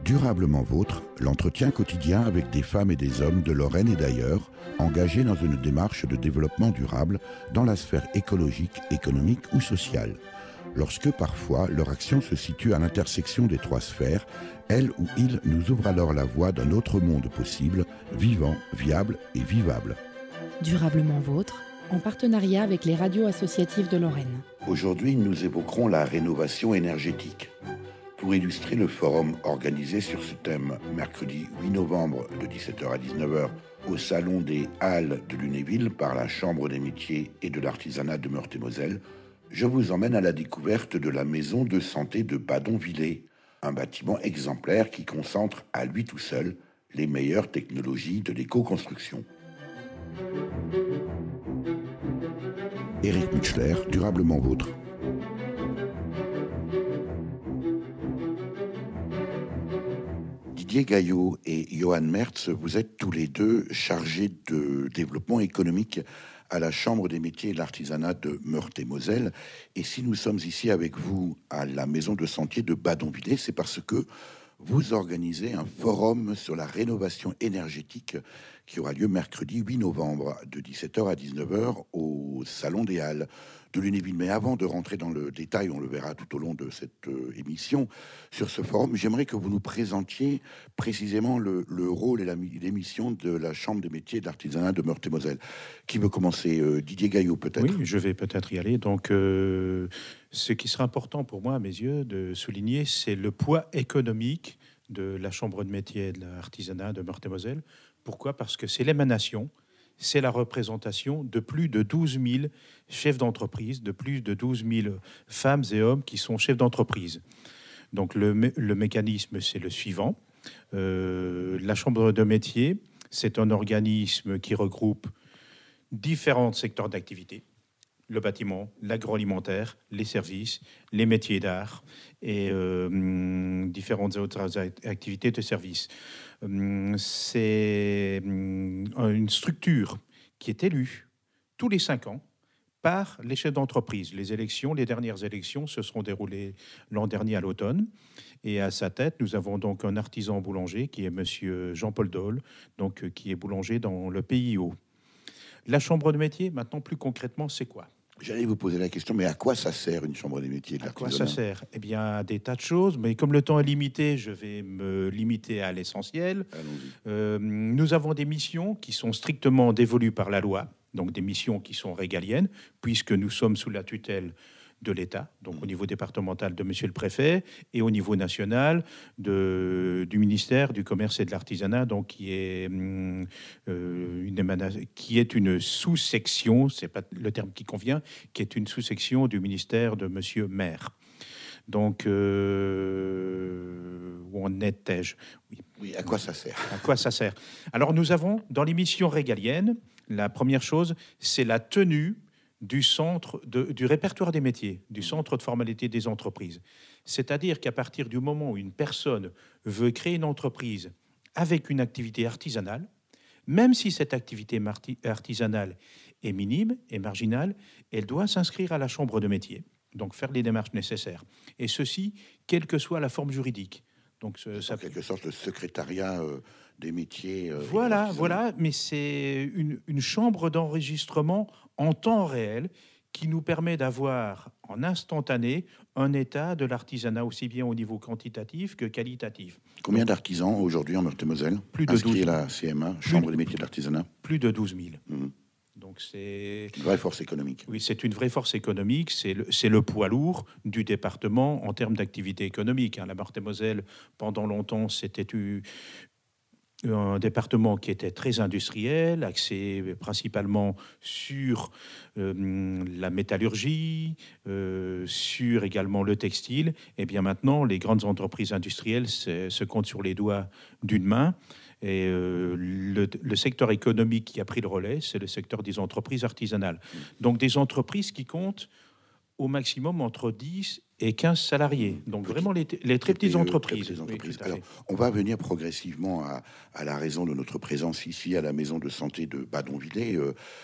Durablement Vôtre, l'entretien quotidien avec des femmes et des hommes de Lorraine et d'ailleurs, engagés dans une démarche de développement durable dans la sphère écologique, économique ou sociale. Lorsque parfois leur action se situe à l'intersection des trois sphères, elle ou il nous ouvre alors la voie d'un autre monde possible, vivant, viable et vivable. Durablement Vôtre, en partenariat avec les radios associatives de Lorraine. Aujourd'hui, nous évoquerons la rénovation énergétique. Pour illustrer le forum organisé sur ce thème mercredi 8 novembre de 17h à 19h au Salon des Halles de Lunéville par la Chambre des métiers et de l'artisanat de Meurthe-et-Moselle, je vous emmène à la découverte de la maison de santé de Badonvillers, un bâtiment exemplaire qui concentre à lui tout seul les meilleures technologies de l'éco-construction. Éric Mutschler, Durablement Vôtre. Didier Gaillot et Johan Mertz, vous êtes tous les deux chargés de développement économique à la Chambre des métiers et de l'artisanat de Meurthe-et-Moselle. Et si nous sommes ici avec vous à la maison de santé de Badonvillers, c'est parce que vous organisez un forum sur la rénovation énergétique qui aura lieu mercredi 8 novembre de 17h à 19h au Salon des Halles de Lunéville. Mais avant de rentrer dans le détail, on le verra tout au long de cette émission, sur ce forum, j'aimerais que vous nous présentiez précisément le rôle et les missions de la Chambre des métiers et de l'artisanat de Meurthe-et-Moselle. Qui veut commencer? Didier Gaillot, peut-être? Oui, je vais peut-être y aller. Donc, ce qui sera important pour moi, à mes yeux, de souligner, c'est le poids économique de la Chambre de métiers et de l'artisanat de Meurthe-et-Moselle. Pourquoi? Parce que c'est l'émanation, c'est la représentation de plus de 12 000 chefs d'entreprise, de plus de 12 000 femmes et hommes qui sont chefs d'entreprise. Donc le mécanisme, c'est le suivant. La Chambre de métier, c'est un organisme qui regroupe différents secteurs d'activité. Le bâtiment, l'agroalimentaire, les services, les métiers d'art et différentes autres activités de services. C'est une structure qui est élue tous les 5 ans par les chefs d'entreprise. Les dernières élections se seront déroulées l'an dernier à l'automne. Et à sa tête, nous avons donc un artisan boulanger qui est monsieur Jean-Paul Dole, donc, qui est boulanger dans le PIO. La chambre de métier, maintenant, plus concrètement, c'est quoi? J'allais vous poser la question, mais à quoi ça sert une chambre des métiers et de l'artisanat? À quoi ça sert? Eh bien, à des tas de choses, mais comme le temps est limité, je vais me limiter à l'essentiel. Nous avons des missions qui sont strictement dévolues par la loi, donc des missions qui sont régaliennes, puisque nous sommes sous la tutelle de l'État, donc au niveau départemental de monsieur le préfet, et au niveau national du ministère du Commerce et de l'Artisanat, donc qui est une sous-section, c'est pas le terme qui convient, qui est une sous-section du ministère de monsieur Maire. Donc, où en étais-je? Oui, à quoi ça sert? À quoi ça sert? Alors, nous avons, dans les missions régaliennes, la première chose, c'est la tenue du répertoire des métiers, du centre de formalité des entreprises. C'est-à-dire qu'à partir du moment où une personne veut créer une entreprise avec une activité artisanale, même si cette activité artisanale est minime et marginale, elle doit s'inscrire à la chambre de métier, donc faire les démarches nécessaires. Et ceci, quelle que soit la forme juridique. Donc, en quelque sorte, le secrétariat des métiers. Voilà, mais c'est une chambre d'enregistrement en temps réel qui nous permet d'avoir en instantané un état de l'artisanat aussi bien au niveau quantitatif que qualitatif. Combien d'artisans aujourd'hui en Meurthe-et-Moselle? Plus de 12 000. À la CMA, Chambre des métiers de l'artisanat. Plus de 12 000. Mmh. Donc c'est une vraie force économique. Oui, c'est une vraie force économique. C'est le poids lourd du département en termes d'activité économique. La Meurthe-et-Moselle, pendant longtemps, c'était un département qui était très industriel, axé principalement sur la métallurgie, sur également le textile. Et bien maintenant, les grandes entreprises industrielles se comptent sur les doigts d'une main. Et le secteur économique qui a pris le relais, c'est le secteur des entreprises artisanales. Donc des entreprises qui comptent au maximum entre 10 et 15 salariés. Donc vraiment les très petites TPE, entreprises. très petites Oui, entreprises. tout à Alors, fait. on va venir progressivement à la raison de notre présence ici à la maison de santé de Badonviller.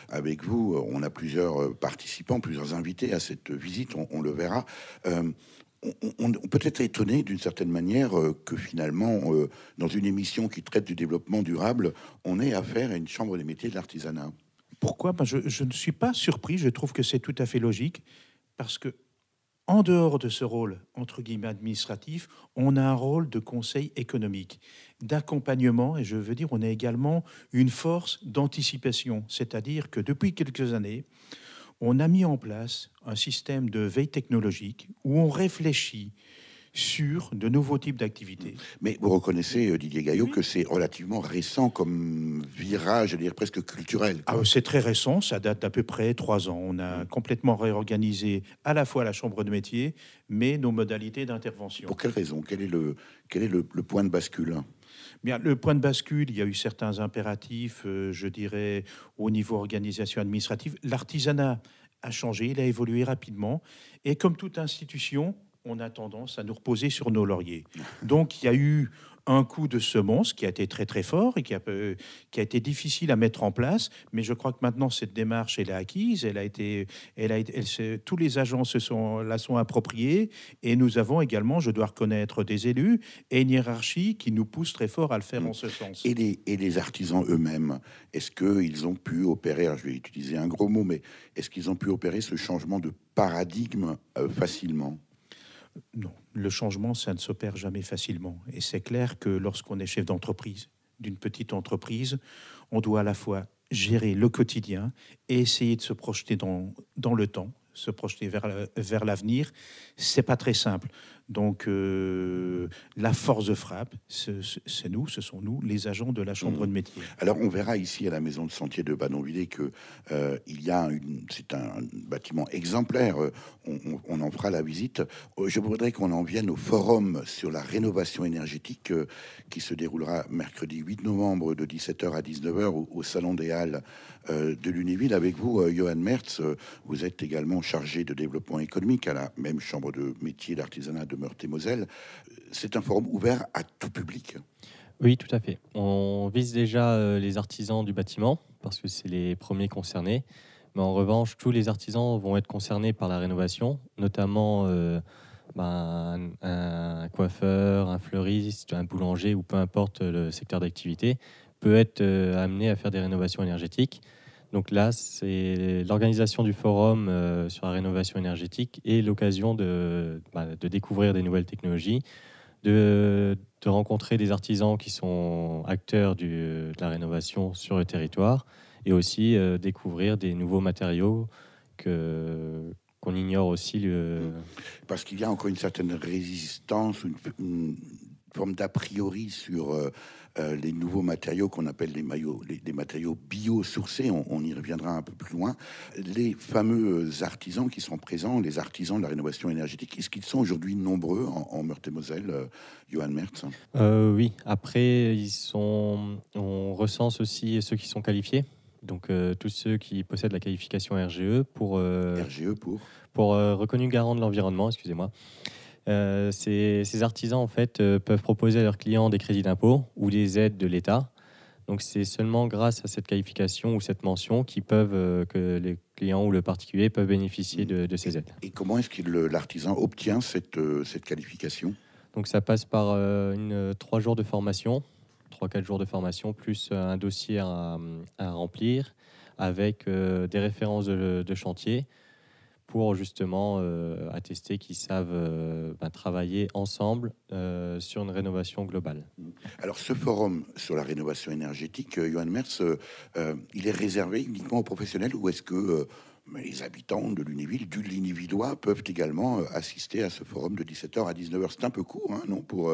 Avec vous, on a plusieurs participants, plusieurs invités à cette visite, on le verra. Euh, on peut être étonné d'une certaine manière que finalement, dans une émission qui traite du développement durable, on ait affaire à une chambre des métiers de l'artisanat. Pourquoi? Ben, je ne suis pas surpris, je trouve que c'est tout à fait logique, parce que en dehors de ce rôle, entre guillemets, administratif, on a un rôle de conseil économique, d'accompagnement, et je veux dire, on a également une force d'anticipation, c'est-à-dire que depuis quelques années, on a mis en place un système de veille technologique où on réfléchit sur de nouveaux types d'activités. Mais vous reconnaissez, Didier Gaillot, Oui. que c'est relativement récent comme virage, je veux dire presque culturel, quoi. C'est très récent, ça date d'à peu près 3 ans. On a complètement réorganisé à la fois la chambre de métier, mais nos modalités d'intervention. Pour quelle raison? Quel est le point de bascule? Bien, le point de bascule, il y a eu certains impératifs, je dirais, au niveau organisation administrative. L'artisanat a changé, il a évolué rapidement. Et comme toute institution, on a tendance à nous reposer sur nos lauriers. Donc, il y a eu un coup de semonce qui a été très très fort et qui a été difficile à mettre en place, mais je crois que maintenant cette démarche elle est acquise, tous les agents la sont appropriés et nous avons également, je dois reconnaître, des élus et une hiérarchie qui nous pousse très fort à le faire en ce sens. Et les artisans eux-mêmes, est-ce qu'ils ont pu opérer, alors je vais utiliser un gros mot, mais est-ce qu'ils ont pu opérer ce changement de paradigme facilement? Non, le changement, ça ne s'opère jamais facilement. Et c'est clair que lorsqu'on est chef d'entreprise, d'une petite entreprise, on doit à la fois gérer le quotidien et essayer de se projeter dans le temps, se projeter vers l'avenir. C'est pas très simple. Donc, la force de frappe, ce sont nous, les agents de la chambre de métier. Alors, on verra ici à la maison de Sentier de Badonviller que c'est un bâtiment exemplaire. On en fera la visite. Je voudrais qu'on en vienne au forum sur la rénovation énergétique qui se déroulera mercredi 8 novembre de 17h à 19h au Salon des Halles de Lunéville. Avec vous, Johan Mertz, vous êtes également chargé de développement économique à la même chambre de métier d'artisanat de Meurthe-et-Moselle. C'est un forum ouvert à tout public. Oui, tout à fait. On vise déjà les artisans du bâtiment, parce que c'est les premiers concernés. Mais en revanche, tous les artisans vont être concernés par la rénovation, notamment un coiffeur, un fleuriste, un boulanger, ou peu importe le secteur d'activité, peut être amené à faire des rénovations énergétiques. Donc là, c'est l'organisation du forum sur la rénovation énergétique et l'occasion de découvrir des nouvelles technologies, de rencontrer des artisans qui sont acteurs de la rénovation sur le territoire et aussi découvrir des nouveaux matériaux qu'on ignore aussi. Parce qu'il y a encore une certaine résistance, une forme d'a priori sur les nouveaux matériaux qu'on appelle les matériaux biosourcés. On y reviendra un peu plus loin. Les fameux artisans qui sont présents, les artisans de la rénovation énergétique, est-ce qu'ils sont aujourd'hui nombreux en Meurthe-et-Moselle, Johan Mertz? Oui, après, on recense aussi ceux qui sont qualifiés. Donc, tous ceux qui possèdent la qualification RGE pour reconnu garant de l'environnement, excusez-moi. Ces artisans en fait peuvent proposer à leurs clients des crédits d'impôt ou des aides de l'État. Donc c'est seulement grâce à cette qualification ou cette mention que les clients ou le particulier peuvent bénéficier de ces aides. Et comment est-ce que l'artisan obtient cette qualification? Donc ça passe par 3 jours de formation, 3-4 jours de formation, plus un dossier à remplir avec des références de chantier, pour justement attester qu'ils savent travailler ensemble sur une rénovation globale. Alors ce forum sur la rénovation énergétique, Johan Mertz, il est réservé uniquement aux professionnels ou est-ce que les habitants de Lunéville, du Lunévillois, peuvent également assister à ce forum de 17h à 19h? C'est un peu court, hein, non, pour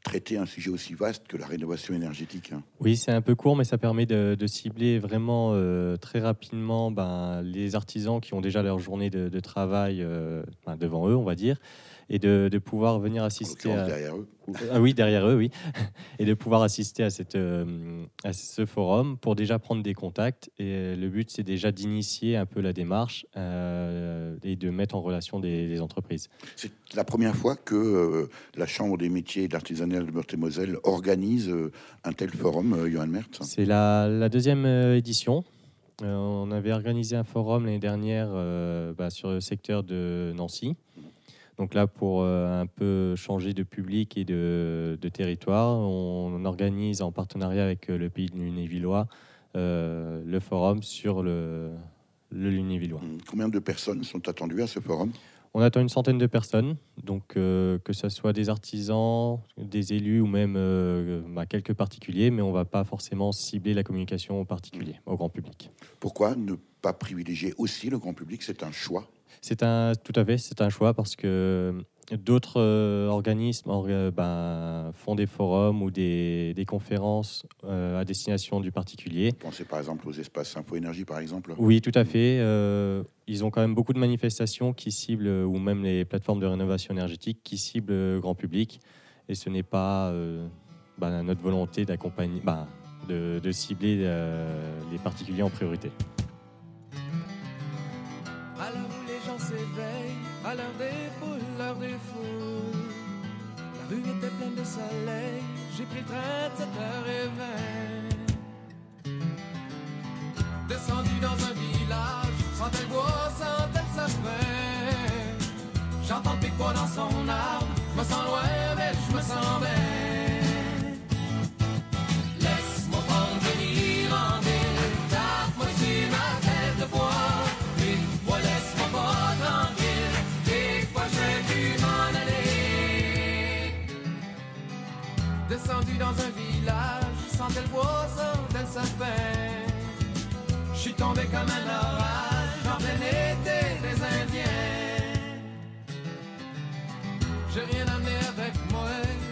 traiter un sujet aussi vaste que la rénovation énergétique. Oui, c'est un peu court, mais ça permet de cibler vraiment très rapidement les artisans qui ont déjà leur journée de travail devant eux, on va dire, et de pouvoir venir En assister l'occurrence, derrière eux. Ah oui, derrière eux, oui, et de pouvoir assister à ce forum pour déjà prendre des contacts. Et le but, c'est déjà d'initier un peu la démarche et de mettre en relation des entreprises. C'est la première fois que la Chambre des métiers et de l'artisanat de Meurthe-et-Moselle organise un tel forum, Johan Mertz. C'est la deuxième édition. On avait organisé un forum l'année dernière sur le secteur de Nancy. Donc là, pour un peu changer de public et de territoire, on organise en partenariat avec le Pays de Lunévillois le forum sur le Lunévillois. Combien de personnes sont attendues à ce forum? On attend une centaine de personnes, donc que ce soit des artisans, des élus ou même quelques particuliers, mais on ne va pas forcément cibler la communication aux particuliers, au grand public. Pourquoi ne pas privilégier aussi le grand public? C'est un choix. Tout à fait, c'est un choix parce que d'autres organismes font des forums ou des conférences à destination du particulier. Vous pensez par exemple aux espaces Info-Énergie, par exemple? Oui, tout à fait. Ils ont quand même beaucoup de manifestations qui ciblent, ou même les plateformes de rénovation énergétique qui ciblent le grand public. Et ce n'est pas notre volonté d'accompagner, de cibler les particuliers en priorité. À l'heure où les gens s'éveillent, à l'heure des poules, l'heure des foules. La rue était pleine de soleil, j'ai pris le train de 7h20. Descendu dans un village, sentais le bois, sentais le sapin. J'entends le pic-bois dans son arbre, je me sens loin mais je me sens bien. Laisse-moi prendre venir en ville, tape-moi sur ma tête de bois. Descendu dans un village, sentais le bois, sentais le sapin. J'suis tombé comme un orage, en plein été des Indiens. J'ai rien amené avec moi,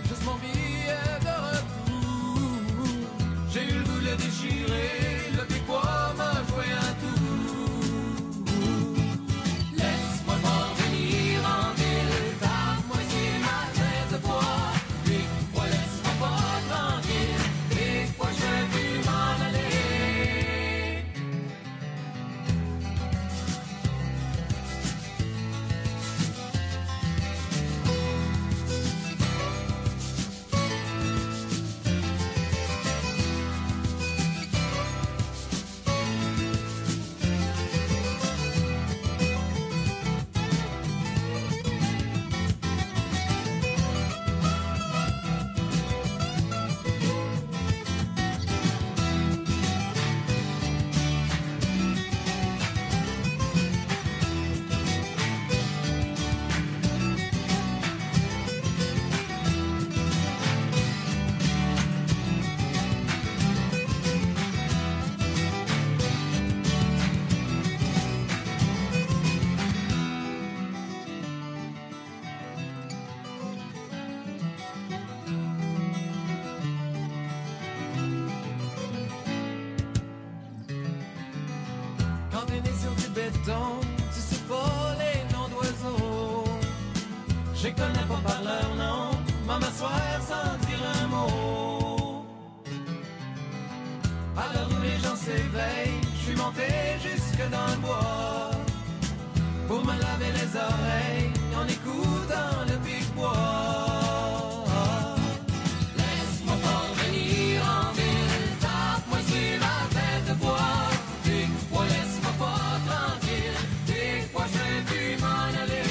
juste mon billet de retour. J'ai eu le goût de le déchirer, le pic-bois m'a joué un tour. Laisse-moi parvenir en ville, tape-moi sur ma tête de bois. Tu sais pas les noms d'oiseaux, je connais pas par leur nom, m'en m'asseoir sans dire un mot. À l'heure où les gens s'éveillent, je suis monté jusque dans le bois pour me laver les oreilles en écoutant le pic-bois. Laisse-moi parvenir en ville, tape-moi sur ma tête de bois. Pic-bois, laisse-moi pas tranquille, pic-bois, je vais plus m'en aller.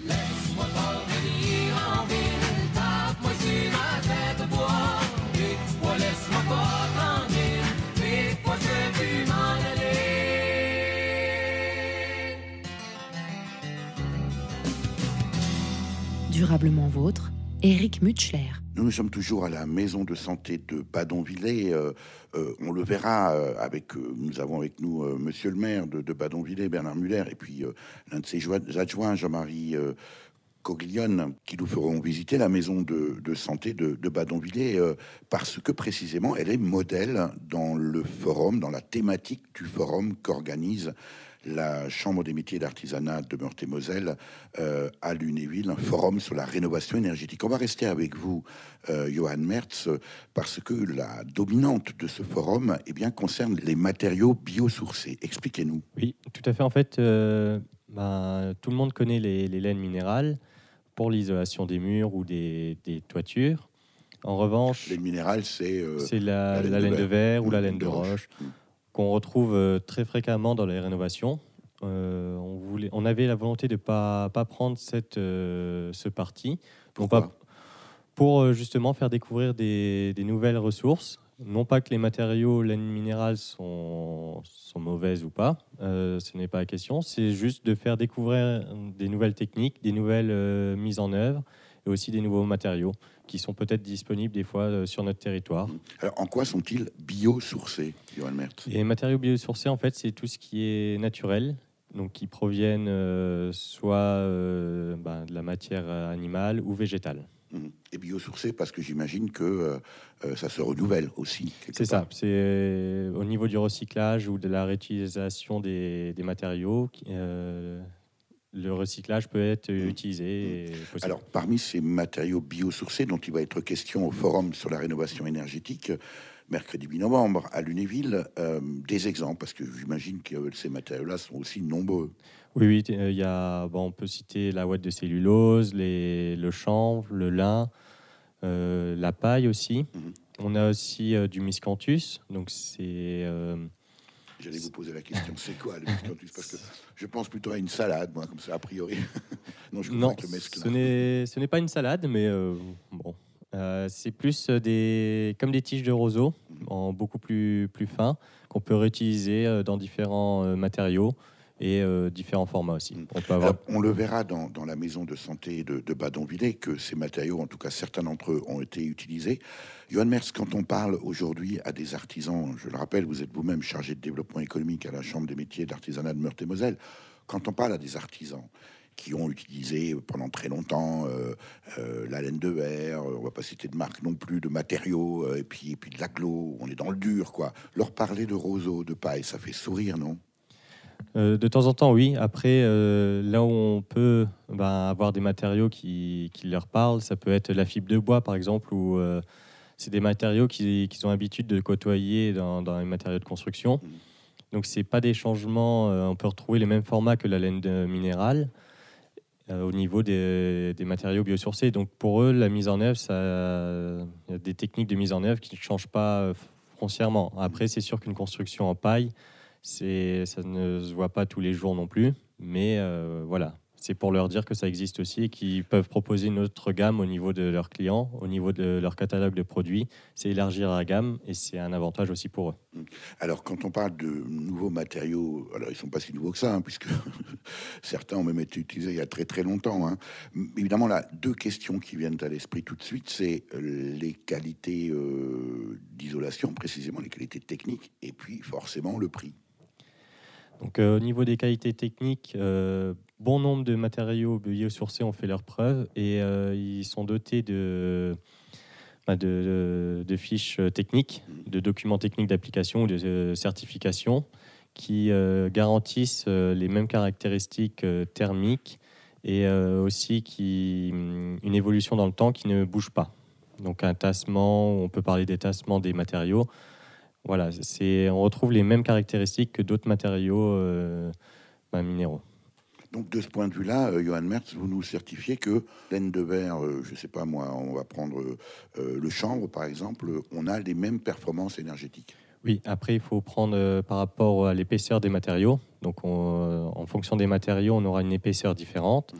Laisse-moi parvenir en ville, tape-moi sur ma tête de bois. Pic-bois, laisse-moi pas tranquille, pic-bois, je vais plus m'en aller. Durablement vôtre, Éric Mutschler. Nous sommes toujours à la maison de santé de Badonvillers. On le verra nous avons avec nous monsieur le maire de Badonvillers, Bernard Muller, et puis l'un de ses adjoints, Jean-Marie Coglione, qui nous feront visiter la maison de santé de Badonvillers parce que précisément elle est modèle dans le forum, dans la thématique du forum qu'organise la Chambre des métiers d'artisanat de Meurthe-et-Moselle à Lunéville un forum sur la rénovation énergétique. On va rester avec vous, Johan Mertz, parce que la dominante de ce forum concerne les matériaux biosourcés. Expliquez-nous. Oui, tout à fait. En fait, tout le monde connaît les laines minérales pour l'isolation des murs ou des toitures. En revanche, Les minérales, c'est la laine de verre ou la laine de roche qu'on retrouve très fréquemment dans les rénovations. On avait la volonté de pas prendre ce parti. Pourquoi ? Pour justement faire découvrir des nouvelles ressources. Non pas que les matériaux laine minérale sont mauvaises ou pas, ce n'est pas la question. C'est juste de faire découvrir des nouvelles techniques, des nouvelles mises en œuvre et aussi des nouveaux matériaux qui sont peut-être disponibles des fois sur notre territoire. Alors, en quoi sont-ils biosourcés, Johan Mertz ? Et les matériaux biosourcés, en fait, c'est tout ce qui est naturel, donc qui proviennent soit de la matière animale ou végétale. Et biosourcés parce que j'imagine que ça se renouvelle aussi. C'est ça, c'est au niveau du recyclage ou de la réutilisation des matériaux. Le recyclage peut être utilisé. Et possible. Alors, parmi ces matériaux biosourcés dont il va être question au forum sur la rénovation énergétique, mercredi 8 novembre à Lunéville, des exemples, parce que j'imagine que ces matériaux-là sont aussi nombreux. Oui, on peut citer la ouate de cellulose, le chanvre, le lin, la paille aussi. On a aussi du miscanthus, donc c'est... J'allais vous poser la question, c'est quoi le miscanthus ? Parce que je pense plutôt à une salade, moi, comme ça, a priori. Non, je non, avec le mesclun. ce n'est pas une salade, mais c'est plus comme des tiges de roseau, en beaucoup plus fin, qu'on peut réutiliser dans différents matériaux et différents formats aussi. Alors, on le verra dans la maison de santé de Badonviller que ces matériaux, en tout cas certains d'entre eux, ont été utilisés. Johan Mertz, quand on parle aujourd'hui à des artisans, je le rappelle, vous êtes vous-même chargé de développement économique à la Chambre des métiers d'artisanat de Meurthe-et-Moselle, quand on parle à des artisans qui ont utilisé pendant très longtemps la laine de verre, on va pas citer de marque non plus, de matériaux, et puis de l'agglo, on est dans le dur, quoi. Leur parler de roseau, de paille, ça fait sourire, non ? De temps en temps, oui. Après, là où on peut avoir des matériaux qui leur parlent, ça peut être la fibre de bois, par exemple, ou c'est des matériaux qu'ils ont l'habitude de côtoyer dans les matériaux de construction. Donc, c'est pas des changements. On peut retrouver les mêmes formats que la laine minérale au niveau des matériaux biosourcés. Donc, pour eux, la mise en œuvre, il y a des techniques de mise en œuvre qui ne changent pas foncièrement. Après, c'est sûr qu'une construction en paille, ça ne se voit pas tous les jours non plus, mais voilà, c'est pour leur dire que ça existe aussi et qu'ils peuvent proposer une autre gamme au niveau de leurs clients, au niveau de leur catalogue de produits. C'est élargir la gamme et c'est un avantage aussi pour eux. Alors, quand on parle de nouveaux matériaux, alors ils sont pas si nouveaux que ça, hein, puisque certains ont même été utilisés il y a très très longtemps. Hein. Évidemment, là, deux questions qui viennent à l'esprit tout de suite, c'est les qualités d'isolation, précisément les qualités techniques, et puis forcément le prix. Donc, au niveau des qualités techniques, bon nombre de matériaux biosourcés ont fait leurs preuves et ils sont dotés de fiches techniques, de documents techniques d'application ou de certification qui garantissent les mêmes caractéristiques thermiques et aussi une évolution dans le temps qui ne bouge pas. Donc un tassement, on peut parler des tassements des matériaux. Voilà, on retrouve les mêmes caractéristiques que d'autres matériaux minéraux. Donc de ce point de vue-là, Johan Mertz, vous nous certifiez que laine de verre, je ne sais pas moi, on va prendre le chanvre par exemple, on a les mêmes performances énergétiques. Oui, après il faut prendre par rapport à l'épaisseur des matériaux. Donc en fonction des matériaux, on aura une épaisseur différente,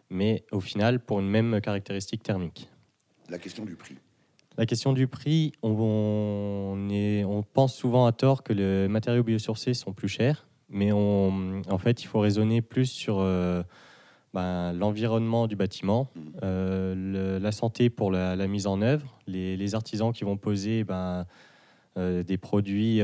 mais au final pour une même caractéristique thermique. La question du prix. La question du prix, on pense souvent à tort que les matériaux biosourcés sont plus chers, mais en fait, il faut raisonner plus sur l'environnement du bâtiment, la santé pour la mise en œuvre, les artisans qui vont poser des produits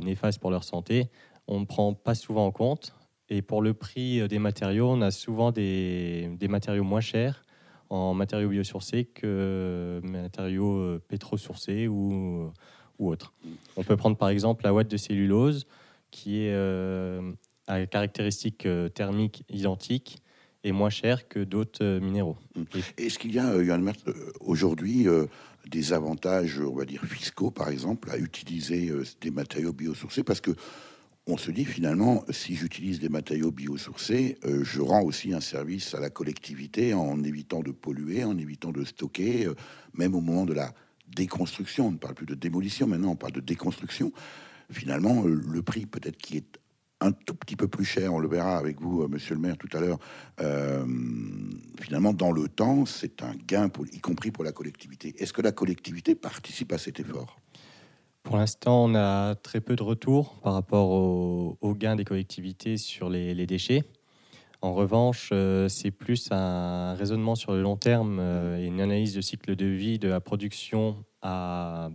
néfastes pour leur santé, on ne prend pas souvent en compte. Et pour le prix des matériaux, on a souvent des matériaux moins chers en matériaux biosourcés que matériaux pétrosourcés ou autres. On peut prendre par exemple la ouate de cellulose qui est à caractéristiques thermiques identiques et moins cher que d'autres minéraux. Est-ce qu'il y a, Johan Mertz, aujourd'hui des avantages, on va dire, fiscaux, par exemple, à utiliser des matériaux biosourcés? Parce que on se dit finalement, si j'utilise des matériaux biosourcés, je rends aussi un service à la collectivité en évitant de polluer, en évitant de stocker, même au moment de la déconstruction. On ne parle plus de démolition maintenant, on parle de déconstruction. Finalement, le prix peut-être qui est un tout petit peu plus cher, on le verra avec vous, monsieur le maire, tout à l'heure. Finalement, dans le temps, c'est un gain, y compris pour la collectivité. Est-ce que la collectivité participe à cet effort? Pour l'instant, on a très peu de retours par rapport aux gains des collectivités sur les déchets. En revanche, c'est plus un raisonnement sur le long terme et une analyse de cycle de vie de la production à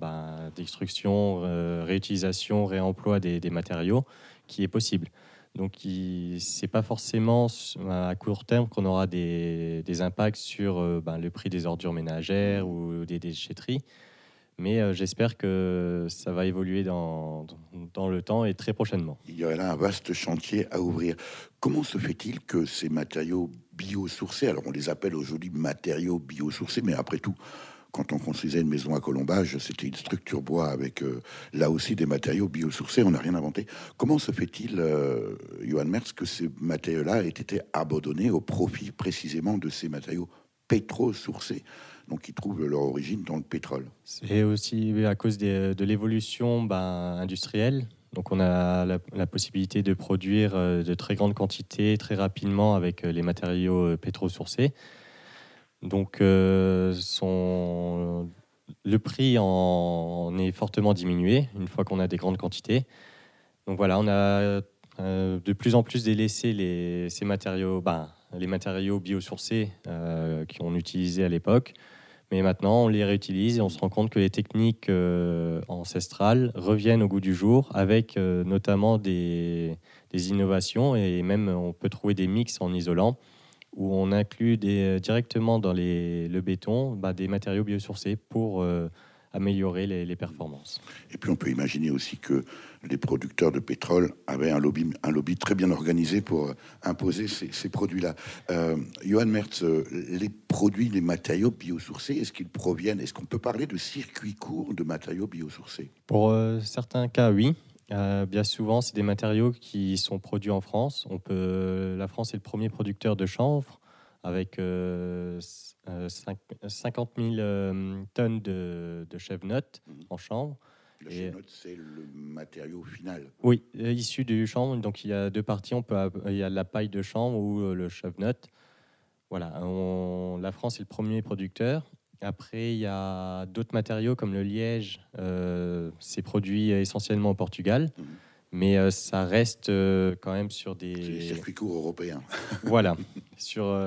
destruction, réutilisation, réemploi des matériaux qui est possible. Donc, c'est pas forcément à court terme qu'on aura des impacts sur le prix des ordures ménagères ou des déchetteries. Mais j'espère que ça va évoluer dans le temps et très prochainement. Il y a là un vaste chantier à ouvrir. Comment se fait-il que ces matériaux biosourcés, alors on les appelle aujourd'hui matériaux biosourcés, mais après tout, quand on construisait une maison à colombage, c'était une structure bois avec là aussi des matériaux biosourcés, on n'a rien inventé. Comment se fait-il, Johan Mertz, que ces matériaux-là aient été abandonnés au profit précisément de ces matériaux pétro-sourcés, donc qui trouvent leur origine dans le pétrole? C'est aussi à cause de l'évolution industrielle. Donc on a la possibilité de produire de très grandes quantités très rapidement avec les matériaux pétro-sourcés. Donc le prix en est fortement diminué une fois qu'on a des grandes quantités. Donc voilà, on a de plus en plus délaissé ces matériaux, les matériaux biosourcés qu'on utilisait à l'époque. Mais maintenant, on les réutilise et on se rend compte que les techniques ancestrales reviennent au goût du jour avec notamment des innovations et même on peut trouver des mix en isolant où on inclut directement dans le béton des matériaux biosourcés pour améliorer les performances. Et puis on peut imaginer aussi que les producteurs de pétrole avaient un lobby très bien organisé pour imposer ces produits-là. Johan Mertz, les produits, les matériaux biosourcés, est-ce qu'on peut parler de circuits courts de matériaux biosourcés? Pour certains cas, oui. Bien souvent, c'est des matériaux qui sont produits en France. La France est le premier producteur de chanvre avec 50 000 tonnes de chèvre-note en chanvre. Le chèvre-note, c'est le matériau final. Oui, issu du chanvre. Donc il y a deux parties. Il y a la paille de chanvre ou le chèvre-note. Voilà, la France est le premier producteur. Après, il y a d'autres matériaux comme le liège. C'est produit essentiellement au Portugal. Mais ça reste quand même sur des circuits courts européens. Voilà, sur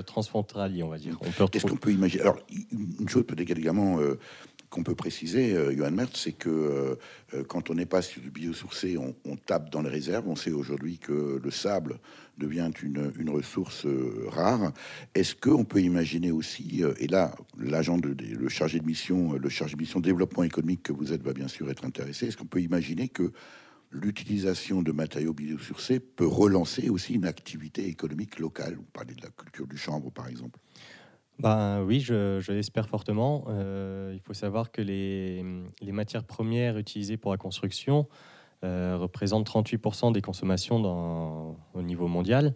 transfrontalier, on va dire. Qu'est-ce qu'on peut imaginer? Alors, une chose peut-être également qu'on peut préciser, Johan Mertz, c'est que quand on n'est pas sur du biosourcé, on tape dans les réserves. On sait aujourd'hui que le sable devient une ressource rare. Est-ce qu'on peut imaginer aussi, et là, le chargé de mission développement économique que vous êtes va bien sûr être intéressé, est-ce qu'on peut imaginer que l'utilisation de matériaux biosourcés peut relancer aussi une activité économique locale? On parlait de la culture du chanvre, par exemple. Oui, je l'espère fortement. Il faut savoir que les matières premières utilisées pour la construction représentent 38% des consommations au niveau mondial.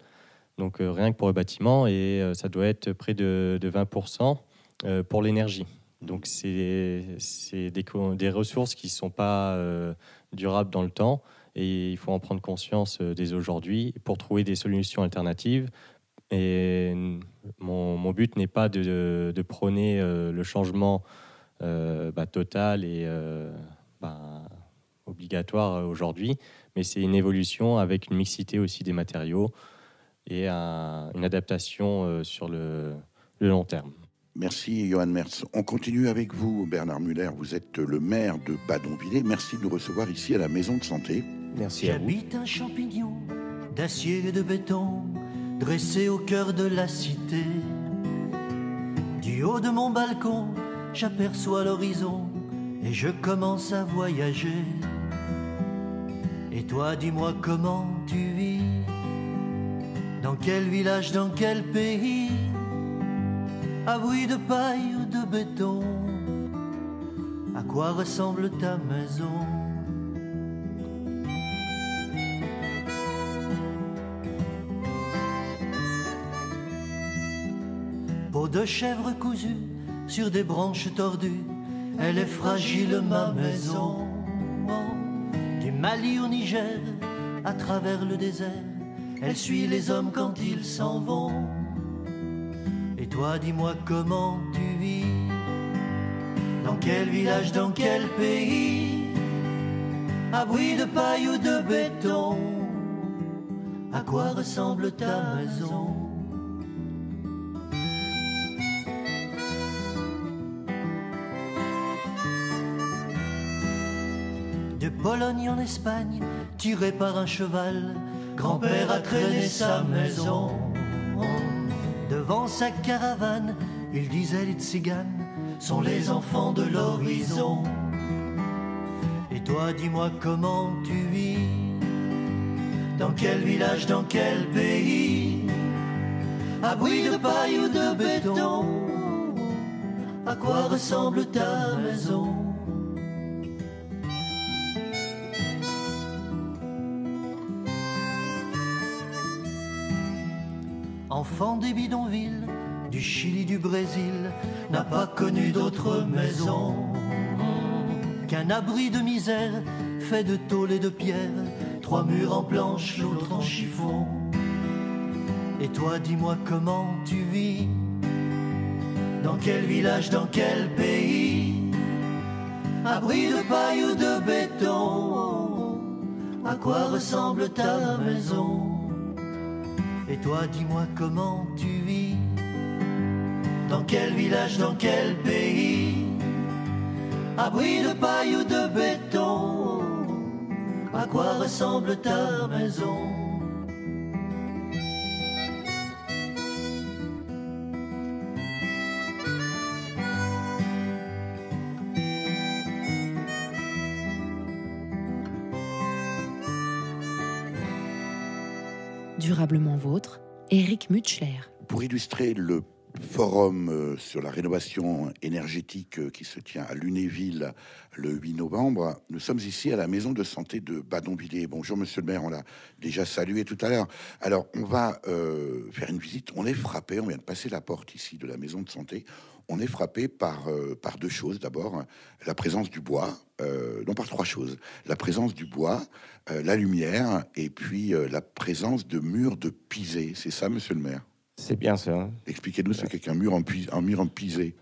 Donc rien que pour le bâtiment, et ça doit être près de 20% pour l'énergie. Donc c'est des ressources qui ne sont pas durables dans le temps, et il faut en prendre conscience dès aujourd'hui pour trouver des solutions alternatives. Et mon but n'est pas de prôner le changement total et obligatoire aujourd'hui, mais c'est une évolution avec une mixité aussi des matériaux et une adaptation sur le long terme. Merci Johan Mertz. On continue avec vous, Bernard Muller. Vous êtes le maire de Badonviller. Merci de nous recevoir ici à la Maison de Santé. Merci à vous. J'habite un champignon d'acier et de béton dressé au cœur de la cité. Du haut de mon balcon, j'aperçois l'horizon et je commence à voyager. Et toi, dis-moi comment tu vis, dans quel village, dans quel pays, abri de paille ou de béton, à quoi ressemble ta maison? Peau de chèvre cousue sur des branches tordues, elle est fragile ma maison. Du Mali au Niger, à travers le désert, elle suit les hommes quand ils s'en vont. Et toi, dis-moi comment tu vis, dans quel village, dans quel pays, abri de paille ou de béton, à quoi ressemble ta maison? De Pologne en Espagne, tiré par un cheval, grand-père a traîné sa maison. Devant sa caravane, il disait les tziganes sont les enfants de l'horizon. Et toi, dis-moi comment tu vis, dans quel village, dans quel pays, abri de paille ou de béton, à quoi ressemble ta maison? Enfant des bidonvilles, du Chili, du Brésil, n'a pas connu d'autre maison qu'un abri de misère fait de tôle et de pierre, 3 murs en planche, l'autre en chiffon. Et toi, dis-moi comment tu vis, dans quel village, dans quel pays, abri de paille ou de béton, à quoi ressemble ta maison? Et toi, dis-moi comment tu vis, dans quel village, dans quel pays, abri de paille ou de béton, à quoi ressemble ta maison? Durablement vôtre, Éric Mutschler. Pour illustrer le forum sur la rénovation énergétique qui se tient à Lunéville le 8 novembre, nous sommes ici à la maison de santé de Badonviller. Bonjour monsieur le maire, on l'a déjà salué tout à l'heure. Alors on va faire une visite, on est frappé, on vient de passer la porte ici de la maison de santé. On est frappé par 2 choses. D'abord, la présence du bois, non par 3 choses. La présence du bois, la lumière et puis la présence de murs de pisé. C'est ça, monsieur le maire? C'est bien ça. Expliquez-nous ce qu'est qu'un mur en pisé.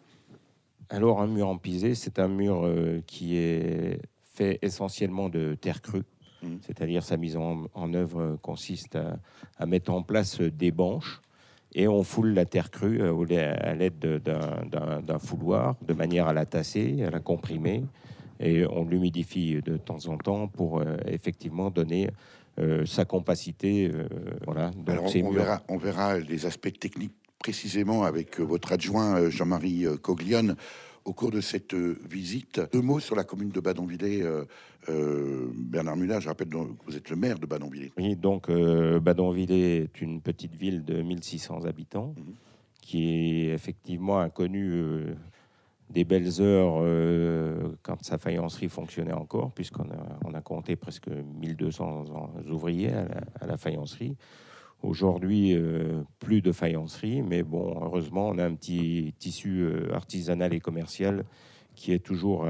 Alors, un mur en pisé, c'est un mur qui est fait essentiellement de terre crue. C'est-à-dire, sa mise en œuvre consiste à mettre en place des banches et on foule la terre crue à l'aide d'un fouloir de manière à la tasser, à la comprimer, et on l'humidifie de temps en temps pour effectivement donner sa compacité. Voilà. Donc, alors, on verra les aspects techniques précisément avec votre adjoint Jean-Marie Coglione au cours de cette visite. 2 mots sur la commune de Badonviller. Bernard Muller, je rappelle que vous êtes le maire de Badonviller. Oui, donc Badonviller est une petite ville de 1600 habitants qui effectivement a connu des belles heures quand sa faïencerie fonctionnait encore, puisqu'on a compté presque 1200 ouvriers à la faïencerie. Aujourd'hui, plus de faïencerie, mais bon, heureusement, on a un petit tissu artisanal et commercial qui est toujours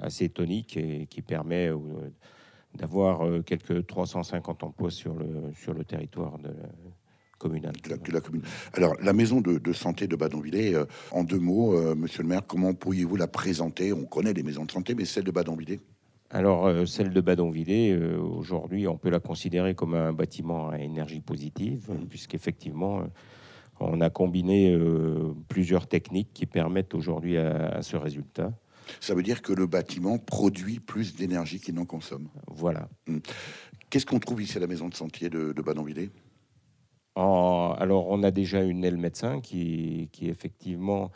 assez tonique et qui permet d'avoir quelques 350 emplois sur le territoire communal. De la commune. Alors, la maison de santé de Badonviller, en 2 mots, monsieur le maire, comment pourriez-vous la présenter? On connaît les maisons de santé, mais celle de Badonviller? Alors, celle de Badonviller, aujourd'hui, on peut la considérer comme un bâtiment à énergie positive, puisqu'effectivement, on a combiné plusieurs techniques qui permettent aujourd'hui à ce résultat. Ça veut dire que le bâtiment produit plus d'énergie qu'il n'en consomme. Voilà. Qu'est-ce qu'on trouve ici à la maison de santé de Badonviller? Alors, on a déjà une aile médecin qui effectivement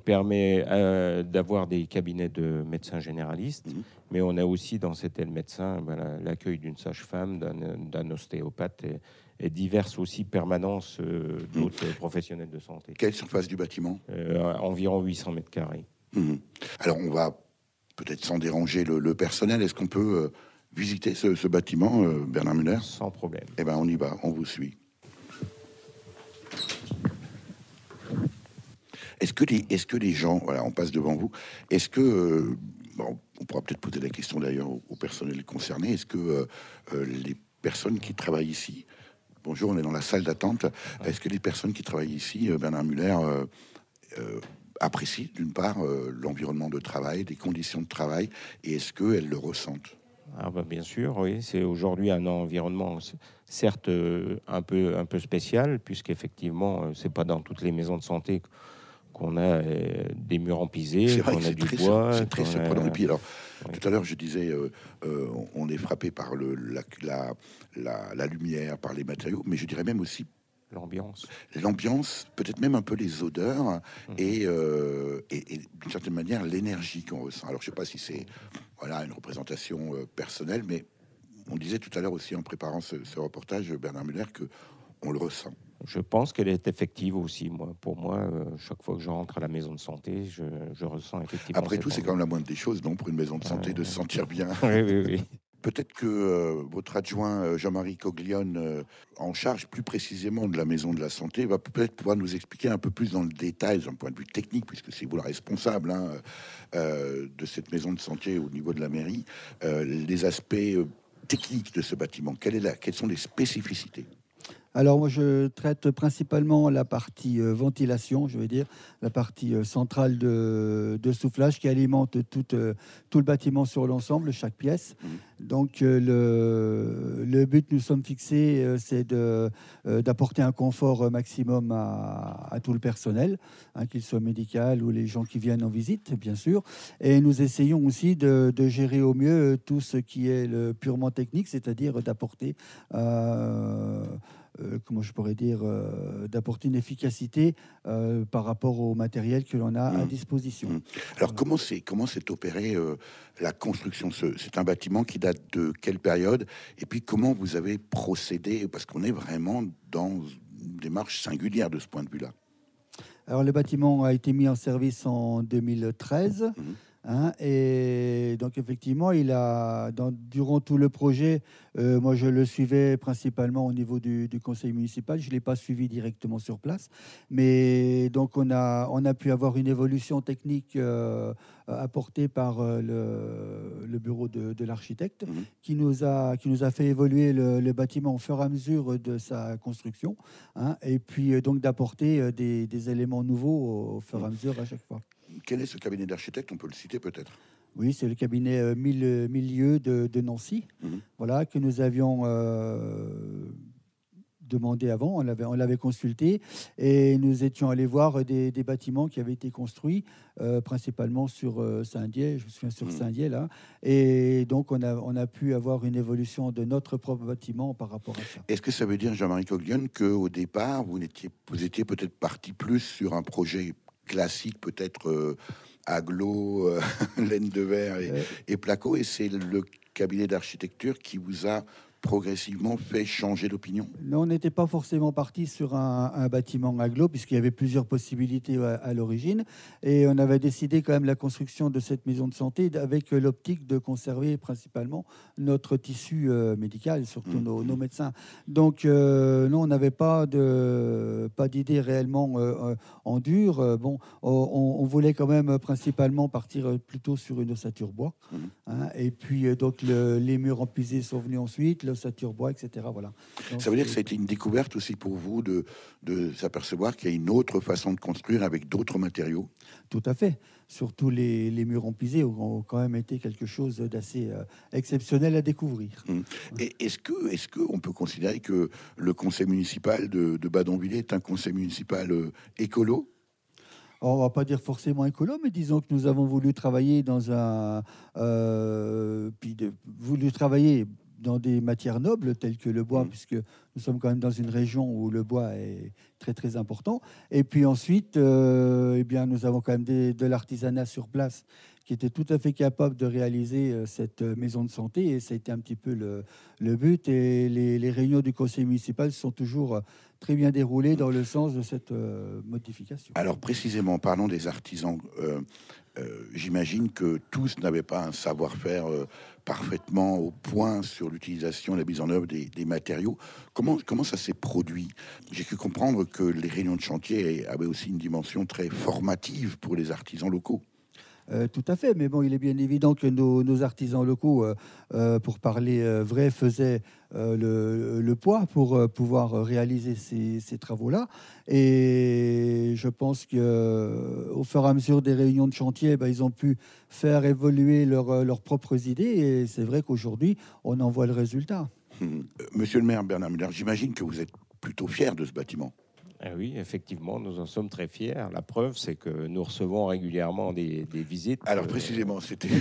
permet d'avoir des cabinets de médecins généralistes, mais on a aussi dans cette aile médecin l'accueil d'une sage-femme, d'un ostéopathe et diverses aussi permanences d'autres professionnels de santé. Quelle surface du bâtiment? Environ 800 mètres carrés. Alors, on va peut-être sans déranger le personnel. Est-ce qu'on peut visiter ce bâtiment, Bernard Müller? Sans problème. Eh bien, on y va, on vous suit. Est-ce que les gens, voilà, on passe devant vous, est-ce que, bon, on pourra peut-être poser la question d'ailleurs au personnel concerné, est-ce que les personnes qui travaillent ici, bonjour, on est dans la salle d'attente, est-ce que les personnes qui travaillent ici, Bernard Müller, apprécient d'une part l'environnement de travail, les conditions de travail, et est-ce qu'elles le ressentent? Bien sûr, oui. C'est aujourd'hui un environnement, certes, un peu spécial, puisqu'effectivement, c'est pas dans toutes les maisons de santé qu'on a des murs en pisé, qu'on a du bois. C'est très surprenant. Et puis alors, oui. tout à l'heure, je disais, on est frappé par la lumière, par les matériaux, mais je dirais même aussi l'ambiance, peut-être même un peu les odeurs et d'une certaine manière l'énergie qu'on ressent. Alors, je sais pas si c'est une représentation personnelle, mais on disait tout à l'heure aussi en préparant ce reportage, Bernard Müller, que on le ressent. Je pense qu'elle est effective aussi. Pour moi, chaque fois que je rentre à la maison de santé, je ressens effectivement. Après tout, c'est quand même la moindre des choses, non, pour une maison de santé, de se sentir bien. Oui. Peut-être que votre adjoint Jean-Marie Coglione, en charge plus précisément de la maison de la santé, va peut-être pouvoir nous expliquer un peu plus dans le détail, d'un point de vue technique, puisque c'est vous la responsable de cette maison de santé au niveau de la mairie, les aspects techniques de ce bâtiment. Quelles sont les spécificités? Alors moi je traite principalement la partie ventilation, je veux dire, la partie centrale de soufflage qui alimente tout le bâtiment sur l'ensemble, chaque pièce. Donc le but nous sommes fixés, c'est d'apporter un confort maximum à tout le personnel, qu'il soit médical ou les gens qui viennent en visite, bien sûr. Et nous essayons aussi de gérer au mieux tout ce qui est le purement technique, c'est-à-dire d'apporter comment je pourrais dire, d'apporter une efficacité par rapport au matériel que l'on a à disposition. Alors, comment s'est opérée la construction? C'est un bâtiment qui date de quelle période? Et puis, comment vous avez procédé? Parce qu'on est vraiment dans une démarche singulière de ce point de vue-là. Alors, le bâtiment a été mis en service en 2013. Et donc effectivement, durant tout le projet, moi je le suivais principalement au niveau du conseil municipal. Je ne l'ai pas suivi directement sur place, mais donc on a pu avoir une évolution technique apportée par le bureau de l'architecte, qui nous a fait évoluer le bâtiment au fur et à mesure de sa construction, et puis donc d'apporter des éléments nouveaux au fur et à mesure à chaque fois. Quel est ce cabinet d'architecte? On peut le citer peut-être. Oui, c'est le cabinet Milieu de Nancy, voilà, que nous avions demandé avant, on l'avait consulté, et nous étions allés voir des bâtiments qui avaient été construits principalement sur Saint-Dié, je me souviens sur Saint-Dié là, et donc on a pu avoir une évolution de notre propre bâtiment par rapport à ça. Est-ce que ça veut dire, Jean-Marie Coglione, qu'au départ, vous étiez peut-être parti plus sur un projet classique, peut-être aglo, laine de verre et placo, et c'est le cabinet d'architecture qui vous a progressivement fait changer d'opinion? Non, on n'était pas forcément parti sur un bâtiment aglo, puisqu'il y avait plusieurs possibilités à l'origine. Et on avait décidé quand même la construction de cette maison de santé avec l'optique de conserver principalement notre tissu médical, surtout nos médecins. Donc, non, on n'avait pas d'idée réellement en dur. Bon, on voulait quand même principalement partir plutôt sur une ossature bois. Et puis, donc, les murs en pisé sont venus ensuite, l'ossature bois, etc. Voilà. Donc, ça veut dire que ça a été une découverte aussi pour vous de s'apercevoir qu'il y a une autre façon de construire avec d'autres matériaux? Tout à fait. Surtout les murs en pisé ont quand même été quelque chose d'assez exceptionnel à découvrir. Et est-ce que on peut considérer que le conseil municipal de Badonviller est un conseil municipal écolo? On va pas dire forcément écolo, mais disons que nous avons voulu travailler voulu travailler dans des matières nobles telles que le bois, puisque nous sommes quand même dans une région où le bois est très très important. Et puis ensuite, eh bien, nous avons quand même de l'artisanat sur place qui était tout à fait capable de réaliser cette maison de santé, et ça a été un petit peu le but. Et les réunions du conseil municipal sont toujours très bien déroulées dans le sens de cette modification. Alors précisément, parlons des artisans. J'imagine que tous n'avaient pas un savoir-faire parfaitement au point sur l'utilisation et la mise en œuvre des matériaux. Comment ça s'est produit? J'ai cru comprendre que les réunions de chantier avaient aussi une dimension très formative pour les artisans locaux. Tout à fait, mais bon, il est bien évident que nos artisans locaux, pour parler vrai, faisaient le poids pour pouvoir réaliser ces travaux-là. Et je pense qu'au fur et à mesure des réunions de chantier, ils ont pu faire évoluer leurs propres idées. Et c'est vrai qu'aujourd'hui, on en voit le résultat. Monsieur le maire Bernard Müller, j'imagine que vous êtes plutôt fier de ce bâtiment. Oui, effectivement, nous en sommes très fiers. La preuve, c'est que nous recevons régulièrement des visites. Alors précisément,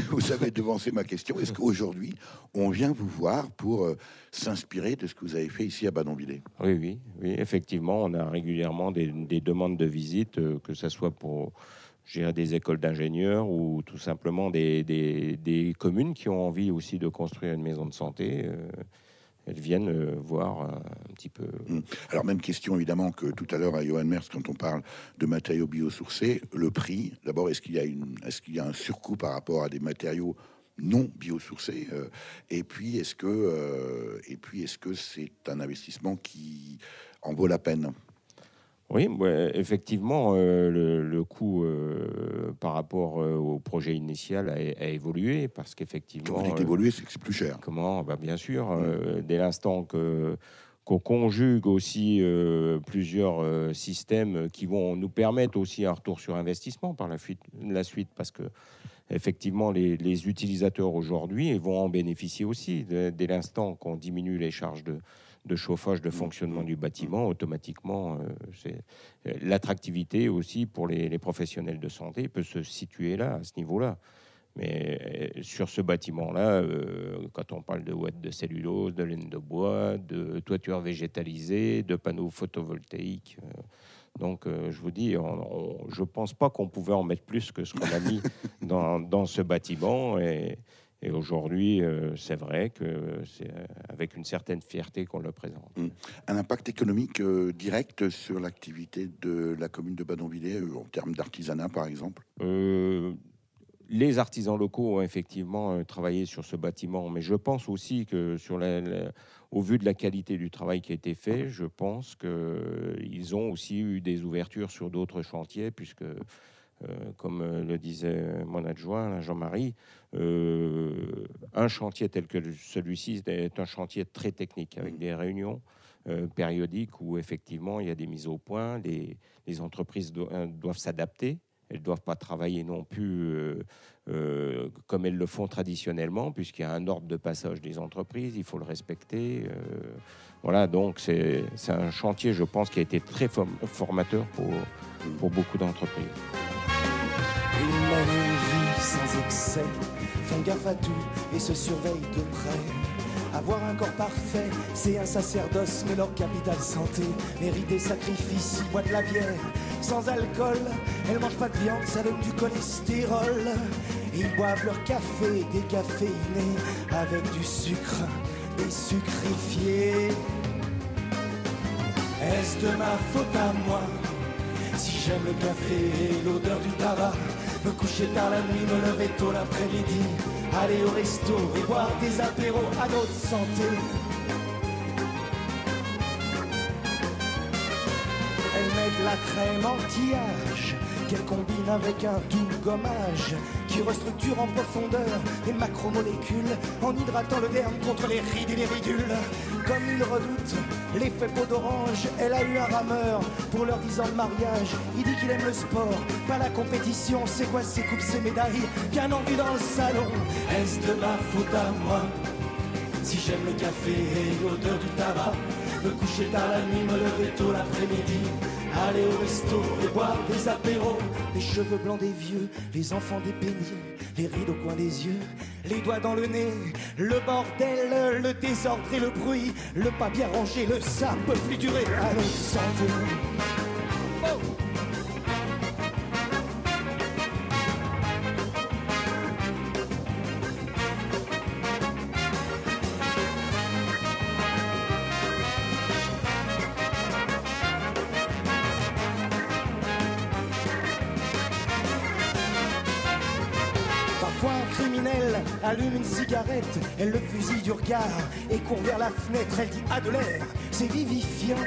vous avez devancé ma question. Est-ce qu'aujourd'hui, on vient vous voir pour s'inspirer de ce que vous avez fait ici à Badonviller? Oui, effectivement, on a régulièrement des demandes de visite, que ce soit pour des écoles d'ingénieurs ou tout simplement des communes qui ont envie aussi de construire une maison de santé. Elles viennent voir un petit peu. Alors, même question évidemment que tout à l'heure à Johan Merz, quand on parle de matériaux biosourcés, le prix. D'abord, est-ce qu'il y a un surcoût par rapport à des matériaux non biosourcés, et puis est-ce que c'est un investissement qui en vaut la peine? Oui, effectivement, le coût par rapport au projet initial a évolué parce qu'effectivement... Quand vous dites évolué, c'est que c'est plus cher. Comment? Bien sûr, dès l'instant qu'on conjugue aussi plusieurs systèmes qui vont nous permettre aussi un retour sur investissement par la suite, parce que effectivement, les utilisateurs aujourd'hui vont en bénéficier aussi. Dès l'instant qu'on diminue les charges de chauffage, de fonctionnement du bâtiment, automatiquement, l'attractivité aussi pour les professionnels de santé peut se situer là, à ce niveau-là. Mais sur ce bâtiment-là, quand on parle de ouate de cellulose, de laine de bois, de toiture végétalisée, de panneaux photovoltaïques, donc je vous dis, je pense pas qu'on pouvait en mettre plus que ce qu'on a mis dans ce bâtiment. Et aujourd'hui, c'est vrai que c'est avec une certaine fierté qu'on le présente. Un impact économique direct sur l'activité de la commune de Badonviller, en termes d'artisanat, par exemple? Les artisans locaux ont effectivement travaillé sur ce bâtiment, mais je pense aussi que au vu de la qualité du travail qui a été fait, je pense qu'ils ont aussi eu des ouvertures sur d'autres chantiers, puisque... comme le disait mon adjoint, Jean-Marie, un chantier tel que celui-ci est un chantier très technique, avec des réunions périodiques où effectivement il y a des mises au point, les entreprises doivent s'adapter, elles ne doivent pas travailler non plus comme elles le font traditionnellement, puisqu'il y a un ordre de passage des entreprises, il faut le respecter. Voilà, donc c'est un chantier, je pense, qui a été très formateur pour beaucoup d'entreprises. Ils mènent une vie sans excès, font gaffe à tout et se surveillent de près. Avoir un corps parfait, c'est un sacerdoce, mais leur capital santé mérite des sacrifices. Ils boivent de la bière sans alcool, elles mangent pas de viande, ça donne du cholestérol. Ils boivent leur café décaféiné avec du sucre désucrifié. Est-ce de ma faute à moi si j'aime le café et l'odeur du tabac? Me coucher tard la nuit, me lever tôt l'après-midi, aller au resto et boire des apéros à notre santé. Elle met de la crème anti-âge qu'elle combine avec un doux gommage qui restructure en profondeur les macromolécules en hydratant le derme contre les rides et les ridules. Comme il redoute l'effet peau d'orange, elle a eu un rameur pour leur 10 ans de mariage. Il dit qu'il aime le sport, pas la compétition. C'est quoi ses coupes, ses médailles, bien envie dans le salon? Est-ce de ma faute à moi si j'aime le café et l'odeur du tabac? Me coucher tard la nuit, me lever tôt l'après-midi, aller au resto et boire des apéros. Les cheveux blancs des vieux, les enfants des beignets, les rides au coin des yeux, les doigts dans le nez, le bordel, le désordre et le bruit, le pas bien rangé, le ça peut plus durer. Allons, santé. Oh. Parfois un criminel allume une cigarette, elle le fusille du regard et court vers la fenêtre, elle dit à de l'air, c'est vivifiant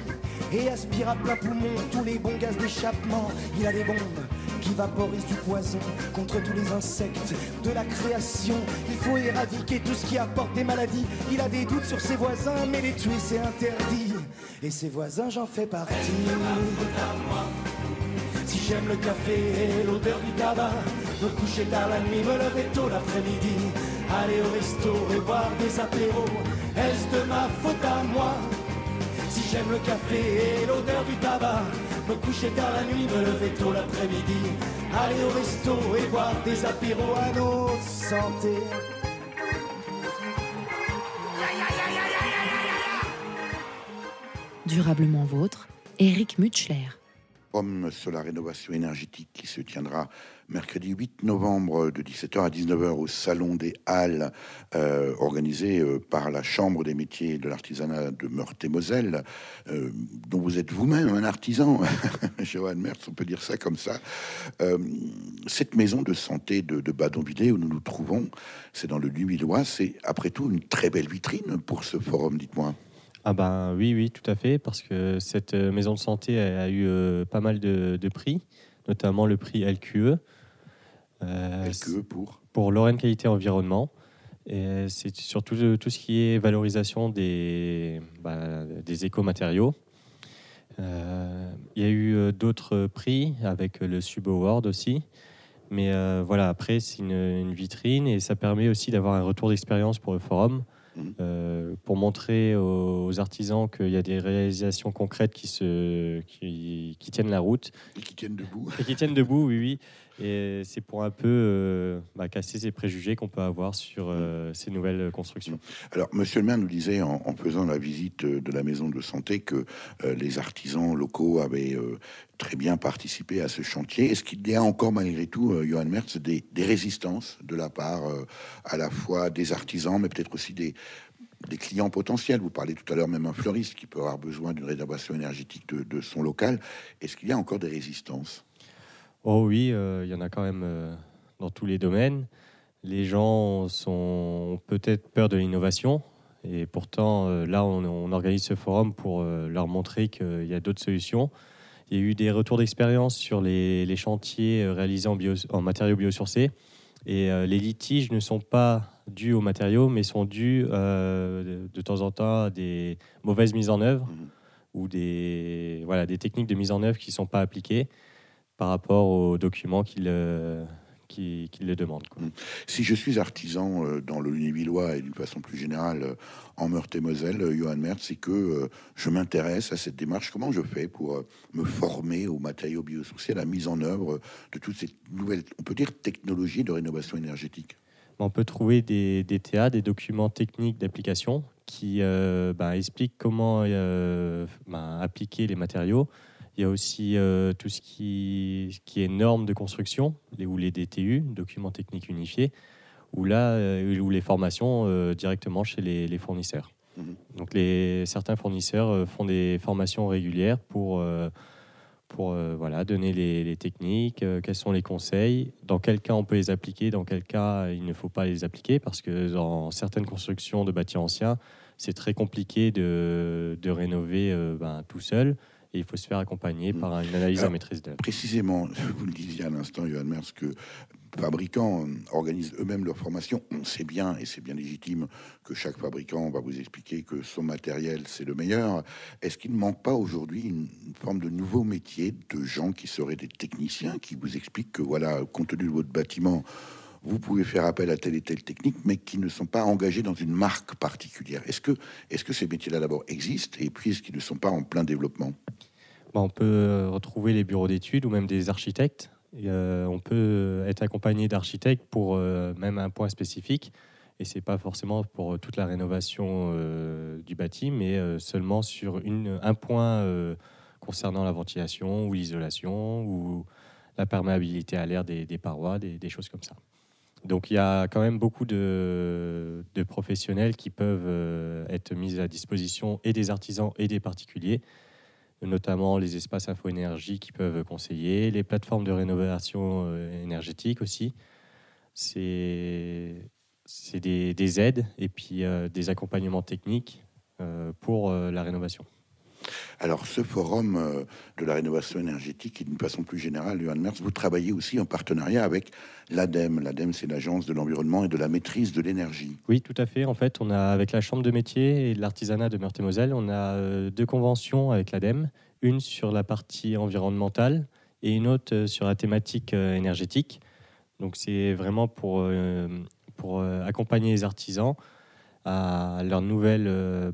et aspire à plein poumon tous les bons gaz d'échappement. Il a des bombes qui vaporisent du poison contre tous les insectes de la création. Il faut éradiquer tout ce qui apporte des maladies. Il a des doutes sur ses voisins, mais les tuer c'est interdit. Et ses voisins, j'en fais partie. Si j'aime le café et l'odeur du tabac, me coucher tard la nuit, me lever tôt l'après-midi, aller au resto et boire des apéros, est-ce de ma faute à moi? Si j'aime le café et l'odeur du tabac, me coucher tard la nuit, me lever tôt l'après-midi, aller au resto et boire des apéros à nos santé. Durablement vôtre, Éric Mutschler. Forum sur la rénovation énergétique qui se tiendra mercredi 8 novembre de 17h à 19h au Salon des Halles, organisé par la Chambre des métiers de l'artisanat de Meurthe-et-Moselle, dont vous êtes vous-même un artisan, Johan Mertz, on peut dire ça comme ça. Cette maison de santé de Badonviller où nous nous trouvons, c'est dans le Nuillois, c'est après tout une très belle vitrine pour ce forum, dites-moi. Ah ben oui, tout à fait, parce que cette maison de santé a eu pas mal de prix, notamment le prix LQE. LQE pour Lorraine Qualité Environnement. Et c'est surtout tout ce qui est valorisation des écomatériaux. Il y a eu d'autres prix avec le Sub Award aussi. Mais voilà, après, c'est une vitrine et ça permet aussi d'avoir un retour d'expérience pour le forum. Pour montrer aux artisans qu'il y a des réalisations concrètes qui tiennent la route. Et qui tiennent debout. Et qui tiennent debout, oui. Et c'est pour un peu casser ces préjugés qu'on peut avoir sur ces nouvelles constructions. Alors, monsieur le maire nous disait en faisant la visite de la maison de santé que les artisans locaux avaient très bien participé à ce chantier. Est-ce qu'il y a encore, malgré tout, Johan Mertz, des résistances de la part à la fois des artisans, mais peut-être aussi des clients potentiels? Vous parlez tout à l'heure même un fleuriste qui peut avoir besoin d'une rénovation énergétique de son local. Est-ce qu'il y a encore des résistances? Oh oui, il y en a quand même dans tous les domaines. Les gens ont peut-être peur de l'innovation. Et pourtant, là, on organise ce forum pour leur montrer qu'il y a d'autres solutions. Il y a eu des retours d'expérience sur les chantiers réalisés en matériaux biosourcés. Et les litiges ne sont pas dus aux matériaux, mais sont dus de temps en temps à des mauvaises mises en œuvre ou des techniques de mise en œuvre qui ne sont pas appliquées par rapport aux documents qui le demandent. Quoi. Si je suis artisan dans le Lunévillois et d'une façon plus générale en Meurthe-et-Moselle, Johan Mertz, c'est que je m'intéresse à cette démarche. Comment je fais pour me former aux matériaux biosourcés, à la mise en œuvre de toutes ces nouvelles, on peut dire, technologies de rénovation énergétique? On peut trouver des DTA, des documents techniques d'application, qui expliquent comment appliquer les matériaux. Il y a aussi tout ce qui est normes de construction, ou les DTU, documents techniques unifiés, ou les formations directement chez les fournisseurs. Donc certains fournisseurs font des formations régulières pour donner les techniques, quels sont les conseils, dans quel cas on peut les appliquer, dans quel cas il ne faut pas les appliquer, parce que dans certaines constructions de bâtiments anciens, c'est très compliqué de rénover tout seul. Et il faut se faire accompagner par une analyse à maîtrise d'œuvre. Précisément, vous le disiez à l'instant, Johan Mertz, que fabricants organisent eux-mêmes leur formation. C'est bien et c'est bien légitime que chaque fabricant va vous expliquer que son matériel, c'est le meilleur. Est-ce qu'il ne manque pas aujourd'hui une forme de nouveau métier de gens qui seraient des techniciens, qui vous expliquent que, voilà, compte tenu de votre bâtiment, vous pouvez faire appel à telle et telle technique, mais qui ne sont pas engagés dans une marque particulière? Est-ce que ces métiers-là, d'abord, existent, et puis est-ce qu'ils ne sont pas en plein développement? On peut retrouver les bureaux d'études ou même des architectes Et, on peut être accompagné d'architectes pour même un point spécifique. Et c'est pas forcément pour toute la rénovation du bâti, mais seulement sur un point concernant la ventilation ou l'isolation ou la perméabilité à l'air des parois, des choses comme ça. Donc il y a quand même beaucoup de professionnels qui peuvent être mis à disposition et des artisans et des particuliers, notamment les espaces info-énergie qui peuvent conseiller, les plateformes de rénovation énergétique aussi. C'est des aides et puis des accompagnements techniques pour la rénovation. Alors, ce forum de la rénovation énergétique et d'une façon plus générale, Johan Mertz, vous travaillez aussi en partenariat avec l'ADEME. L'ADEME, c'est l'Agence de l'environnement et de la maîtrise de l'énergie. Oui, tout à fait. En fait, on a, avec la Chambre de métier et de l'artisanat de Meurthe-et-Moselle, on a 2 conventions avec l'ADEME, une sur la partie environnementale et une autre sur la thématique énergétique. Donc, c'est vraiment pour accompagner les artisans à leur nouvelle...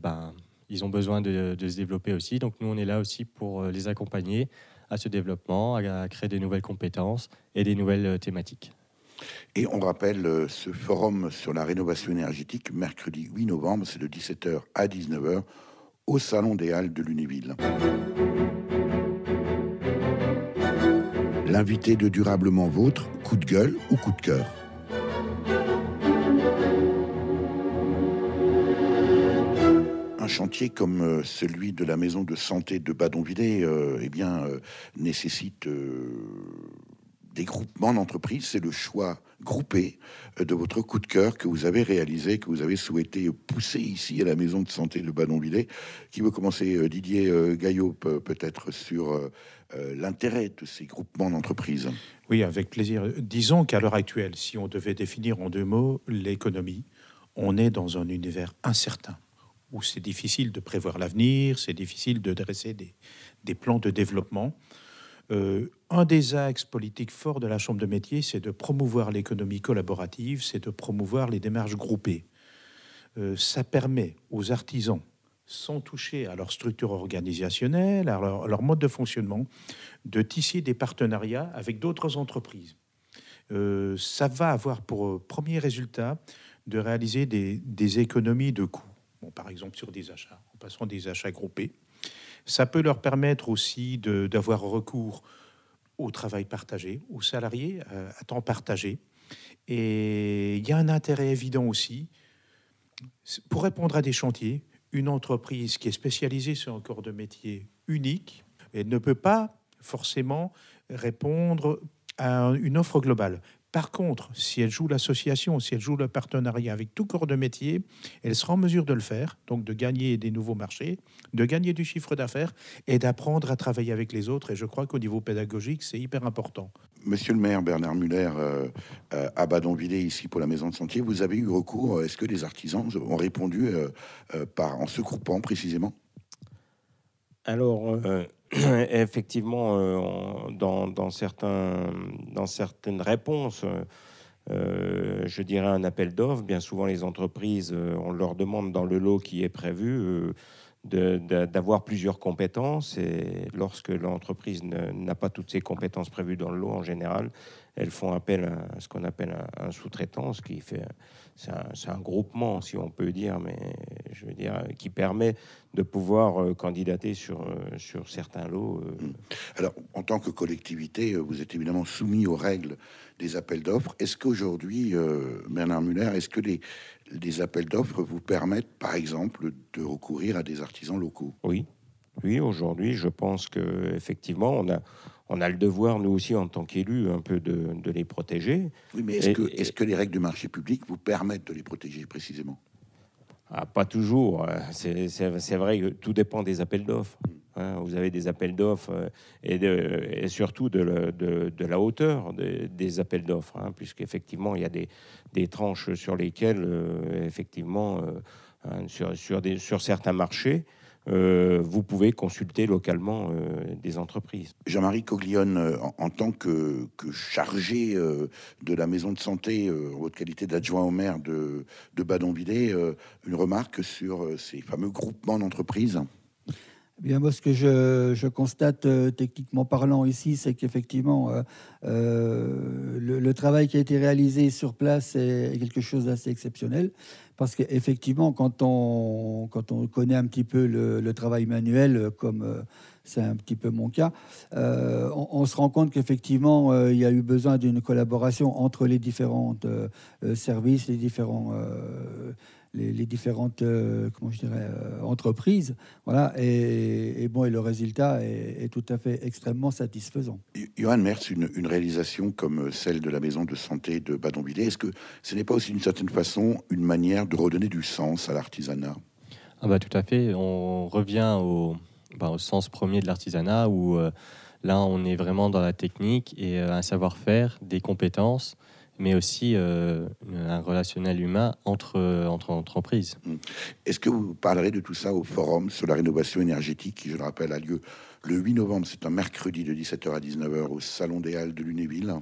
ils ont besoin de se développer aussi. Donc nous, on est là aussi pour les accompagner à ce développement, à créer des nouvelles compétences et des nouvelles thématiques. Et on rappelle ce forum sur la rénovation énergétique, mercredi 8 novembre, c'est de 17h à 19h, au Salon des Halles de Lunéville. L'invité de Durablement Vôtre, coup de gueule ou coup de cœur? Un chantier comme celui de la maison de santé de Badonvillers nécessite des groupements d'entreprises. C'est le choix groupé de votre coup de cœur que vous avez réalisé, que vous avez souhaité pousser ici à la maison de santé de Badonvillers. Qui veut commencer? Didier Gaillot, peut-être sur l'intérêt de ces groupements d'entreprises. Oui, avec plaisir. Disons qu'à l'heure actuelle, si on devait définir en 2 mots l'économie, on est dans un univers incertain, où c'est difficile de prévoir l'avenir, c'est difficile de dresser des plans de développement. Un des axes politiques forts de la Chambre de métier, c'est de promouvoir l'économie collaborative, c'est de promouvoir les démarches groupées. Ça permet aux artisans, sans toucher à leur structure organisationnelle, à leur mode de fonctionnement, de tisser des partenariats avec d'autres entreprises. Ça va avoir pour premier résultat de réaliser des économies de coûts. Bon, par exemple sur des achats, en passant des achats groupés. Ça peut leur permettre aussi d'avoir recours au travail partagé, aux salariés à temps partagé. Et il y a un intérêt évident aussi, pour répondre à des chantiers, une entreprise qui est spécialisée sur un corps de métier unique, elle ne peut pas forcément répondre à une offre globale. Par contre, si elle joue l'association, si elle joue le partenariat avec tout corps de métier, elle sera en mesure de le faire, donc de gagner des nouveaux marchés, de gagner du chiffre d'affaires et d'apprendre à travailler avec les autres. Et je crois qu'au niveau pédagogique, c'est hyper important. Monsieur le maire Bernard Muller, à Badonvillers, ici pour la maison de santé, vous avez eu recours, est-ce que les artisans ont répondu en se groupant précisément? Alors, effectivement, dans certaines réponses, je dirais un appel d'offres. Bien souvent, les entreprises, on leur demande dans le lot qui est prévu d'avoir plusieurs compétences. Et lorsque l'entreprise n'a pas toutes ces compétences prévues dans le lot, en général, elles font appel à ce qu'on appelle un sous-traitant, ce qui fait... C'est un groupement, si on peut dire, mais je veux dire, qui permet de pouvoir candidater sur certains lots. Alors, en tant que collectivité, vous êtes évidemment soumis aux règles des appels d'offres. Est-ce qu'aujourd'hui, Bernard Muller, est-ce que les appels d'offres vous permettent, par exemple, de recourir à des artisans locaux? Oui, aujourd'hui, je pense qu'effectivement, on a le devoir, nous aussi, en tant qu'élus, un peu de les protéger. Oui, mais est-ce que les règles du marché public vous permettent de les protéger précisément? Pas toujours. C'est vrai que tout dépend des appels d'offres. Vous avez des appels d'offres et surtout de la hauteur des appels d'offres, puisqu'effectivement, il y a des tranches sur lesquelles, effectivement, sur certains marchés, vous pouvez consulter localement des entreprises. Jean-Marie Coglione, en tant que chargé de la maison de santé, en votre qualité d'adjoint au maire de Badonvillers, une remarque sur ces fameux groupements d'entreprises? Bien, moi, ce que je constate techniquement parlant ici, c'est qu'effectivement, le travail qui a été réalisé sur place est quelque chose d'assez exceptionnel. Parce qu'effectivement, quand on connaît un petit peu le travail manuel, comme c'est un petit peu mon cas, on se rend compte qu'effectivement, il y a eu besoin d'une collaboration entre les différents services, les différentes comment je dirais, entreprises. Voilà, et bon, et le résultat est tout à fait extrêmement satisfaisant. Johan Mertz, une réalisation comme celle de la maison de santé de Badonviller, est-ce que ce n'est pas aussi d'une certaine façon une manière de redonner du sens à l'artisanat? Ah bah, tout à fait. On revient au sens premier de l'artisanat où là, on est vraiment dans la technique et un savoir-faire, des compétences, mais aussi un relationnel humain entre entreprises. Est-ce que vous parlerez de tout ça au forum sur la rénovation énergétique qui, je le rappelle, a lieu le 8 novembre, c'est un mercredi de 17h à 19h au Salon des Halles de Lunéville?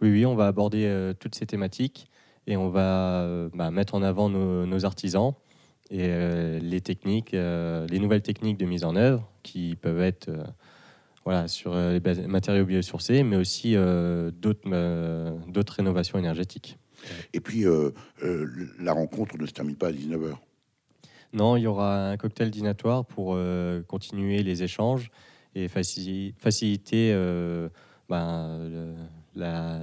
Oui, on va aborder toutes ces thématiques et on va mettre en avant nos artisans et les techniques, les nouvelles techniques de mise en œuvre qui peuvent être sur les matériaux biosourcés, mais aussi d'autres rénovations énergétiques. Et puis, la rencontre ne se termine pas à 19h. Non, il y aura un cocktail dînatoire pour continuer les échanges et faciliter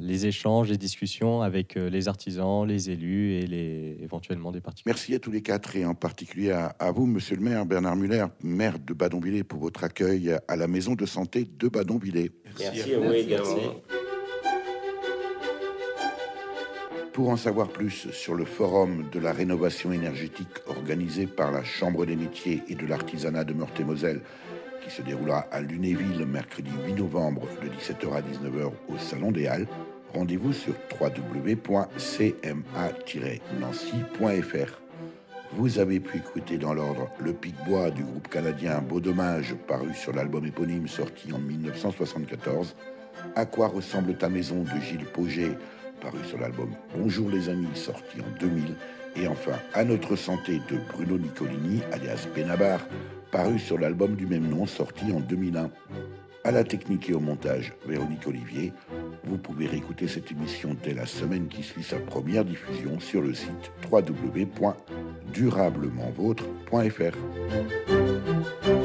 les échanges, les discussions avec les artisans, les élus et éventuellement des particuliers. Merci à tous les quatre et en particulier à vous, monsieur le maire Bernard Muller, maire de Badonviller, pour votre accueil à la maison de santé de Badonviller. Merci à vous également. Pour en savoir plus sur le forum de la rénovation énergétique organisé par la Chambre des métiers et de l'artisanat de Meurthe-et-Moselle, qui se déroulera à Lunéville mercredi 8 novembre de 17h à 19h au Salon des Halles, rendez-vous sur www.cma-nancy.fr. Vous avez pu écouter dans l'ordre Le Pic-Bois du groupe canadien Beau Dommage, paru sur l'album éponyme sorti en 1974, À quoi ressemble ta maison de Gilles Pauget, paru sur l'album Bonjour les amis, sorti en 2000, et enfin À notre santé de Bruno Nicolini, alias Benabar, paru sur l'album du même nom, sorti en 2001. À la technique et au montage, Véronique Olivier. Vous pouvez réécouter cette émission dès la semaine qui suit sa première diffusion sur le site www.durablementvôtre.fr.